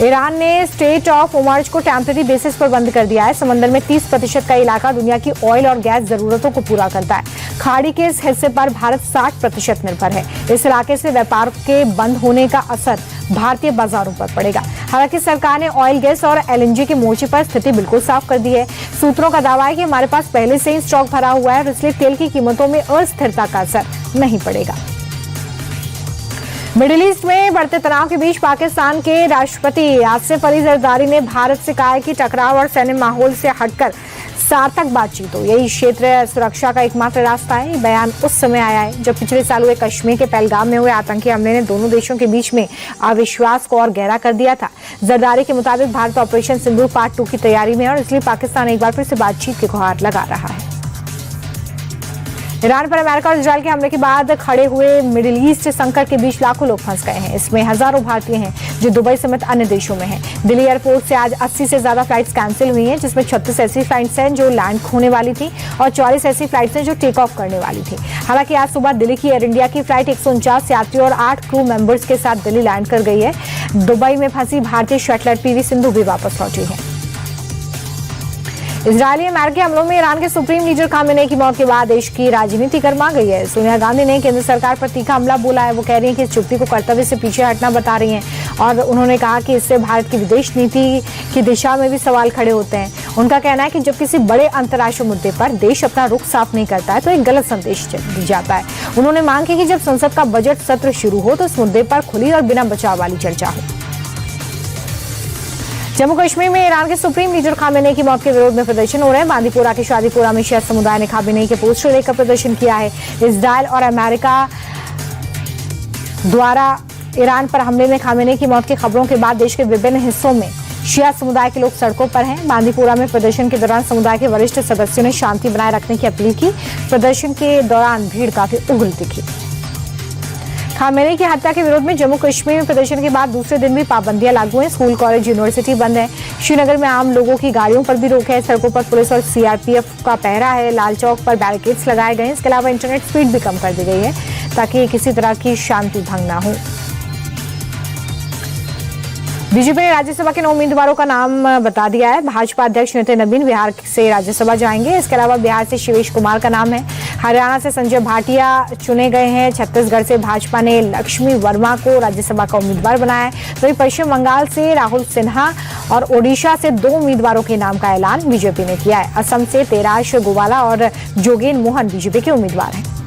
Iran ने state of Hormuz को temporary basis पर बंद कर दिया है। समंदर में 30% का इलाका दुनिया की ऑयल और गैस जरूरतों को पूरा करता है। खाड़ी के इस हिस्से पर भारत 60% निर्भर है। इस इलाके से व्यापार के बंद होने का असर भारतीय बाजारों पर पड़ेगा। हालांकि सरकार ने ऑयल, गैस और एलएनजी के मोर्चे पर स्थिति बिल्कुल साफ कर दी है। सूत्रों का दावा है कि हमारे पास पहले से ही स्टॉक भरा हुआ है और इसलिए तेल की कीमतों में अस्थिरता का असर नहीं पड़ेगा। मिडिल ईस्ट में बढ़ते तनाव के बीच पाकिस्तान के राष्ट्रपति आसिफ अली जरदारी ने भारत से कहा है कि टकराव और सैन्य माहौल से हटकर सार्थक बातचीत हो। यही क्षेत्र सुरक्षा का एकमात्र रास्ता है। ये बयान उस समय आया है जब पिछले साल हुए कश्मीर के पहलगाम में हुए आतंकी हमले ने दोनों देशों के बीच में अविश्वास को और गहरा कर दिया था। जरदारी के मुताबिक भारत ऑपरेशन सिंदूर पार्ट 2 की तैयारी में है और इसलिए पाकिस्तान एक बार फिर से बातचीत की गुहार लगा रहा है। ईरान पर अमेरिका और इजरायल के हमले के बाद खड़े हुए मिडिल ईस्ट संकट के बीच लाखों लोग फंस गए हैं। इसमें हजारों भारतीय हैं जो दुबई समेत अन्य देशों में हैं। दिल्ली एयरपोर्ट से आज 80 से ज्यादा फ्लाइट्स कैंसिल हुई हैं, जिसमें 36 ऐसी फ्लाइट्स हैं जो लैंड होने वाली थी और 44 ऐसी फ्लाइट्स हैं जो टेक ऑफ करने वाली थी। हालांकि आज सुबह दिल्ली की एयर इंडिया की फ्लाइट 149 यात्रियों और 8 क्रू मेंबर्स के साथ दिल्ली लैंड कर गई है। दुबई में फंसी भारतीय शटलर पीवी सिंधु भी वापस लौटी है। इजरायली अमेरिकी हमलों में ईरान के सुप्रीम लीडर खामेनेई की मौत के बाद देश की राजनीति गर्मा गई है। सोनिया गांधी ने केंद्र सरकार पर तीखा हमला बोला है। वो कह रही हैं कि इस चुप्पी को कर्तव्य से पीछे हटना बता रही हैं और उन्होंने कहा कि इससे भारत की विदेश नीति की दिशा में भी सवाल खड़े होते हैं। उनका कहना है कि जब किसी बड़े अंतर्राष्ट्रीय मुद्दे पर देश अपना रुख साफ नहीं करता है तो एक गलत संदेश दी जाता है। उन्होंने मांग की कि जब संसद का बजट सत्र शुरू हो तो इस मुद्दे पर खुली और बिना बचाव वाली चर्चा हो। जम्मू कश्मीर में ईरान के सुप्रीम लीडर खामेनेई की मौत के विरोध में प्रदर्शन हो रहे हैं। बांदीपोरा के शादीपुरा में शिया समुदाय ने खामेनेई के पोस्टर लेकर प्रदर्शन किया है। इजरायल और अमेरिका द्वारा ईरान पर हमले में खामेनेई की मौत की खबरों के बाद देश के विभिन्न हिस्सों में शिया समुदाय के लोग सड़कों पर हैं। बांदीपोरा में प्रदर्शन के दौरान समुदाय के वरिष्ठ सदस्यों ने शांति बनाए रखने की अपील की। प्रदर्शन के दौरान भीड़ काफी उग्र दिखी। खामेनेई की हत्या के विरोध में जम्मू कश्मीर में प्रदर्शन के बाद दूसरे दिन भी पाबंदियां लागू हैं। स्कूल, कॉलेज, यूनिवर्सिटी बंद है। श्रीनगर में आम लोगों की गाड़ियों पर भी रोक है। सड़कों पर पुलिस और सीआरपीएफ का पहरा है। लाल चौक पर बैरिकेड्स लगाए गए हैं। इसके अलावा इंटरनेट स्पीड भी कम कर दी गई है ताकि किसी तरह की शांति भंग ना हो। बीजेपी ने राज्यसभा के 9 उम्मीदवारों का नाम बता दिया है। भाजपा अध्यक्ष नितिन नवीन बिहार से राज्यसभा जाएंगे। इसके अलावा बिहार से शिवेश कुमार का नाम है। हरियाणा से संजय भाटिया चुने गए हैं। छत्तीसगढ़ से भाजपा ने लक्ष्मी वर्मा को राज्यसभा का उम्मीदवार बनाया है। वहीं पश्चिम बंगाल से राहुल सिन्हा और ओडिशा से 2 उम्मीदवारों के नाम का ऐलान बीजेपी ने किया है। असम से तेराश गोवाला और जोगेन मोहन बीजेपी के उम्मीदवार हैं।